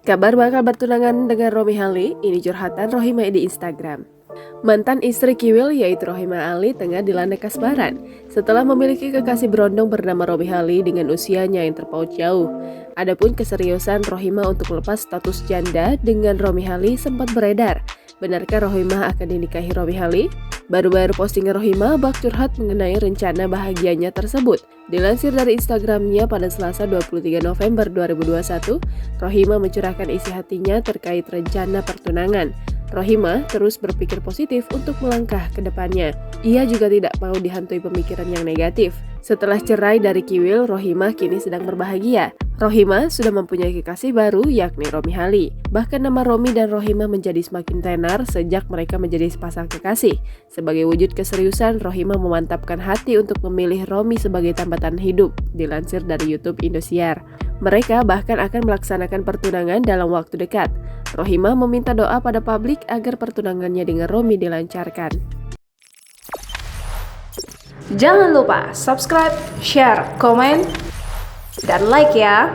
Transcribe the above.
Kabar bakal bertunangan dengan Romi Hali, ini curhatan Rohimah di Instagram. Mantan istri Kiwil yaitu Rohimah Ali tengah dilanda kasmaran setelah memiliki kekasih berondong bernama Romi Hali dengan usianya yang terpaut jauh. Adapun keseriusan Rohimah untuk melepas status janda dengan Romi Hali sempat beredar. Benarkah Rohimah akan dinikahi Romi Hali? Baru-baru postingan Rohimah bak curhat mengenai rencana bahagianya tersebut. Dilansir dari Instagramnya pada Selasa 23 November 2021, Rohimah mencurahkan isi hatinya terkait rencana pertunangan. Rohimah terus berpikir positif untuk melangkah ke depannya. Ia juga tidak mau dihantui pemikiran yang negatif. Setelah cerai dari Kiwil, Rohimah kini sedang berbahagia. Rohimah sudah mempunyai kekasih baru yakni Romi Hali. Bahkan nama Romi dan Rohimah menjadi semakin tenar sejak mereka menjadi sepasang kekasih. Sebagai wujud keseriusan, Rohimah memantapkan hati untuk memilih Romi sebagai tambatan hidup, dilansir dari YouTube Indosiar. Mereka bahkan akan melaksanakan pertunangan dalam waktu dekat. Rohimah meminta doa pada publik agar pertunangannya dengan Romi dilancarkan. Jangan lupa subscribe, share, komen, dan like ya.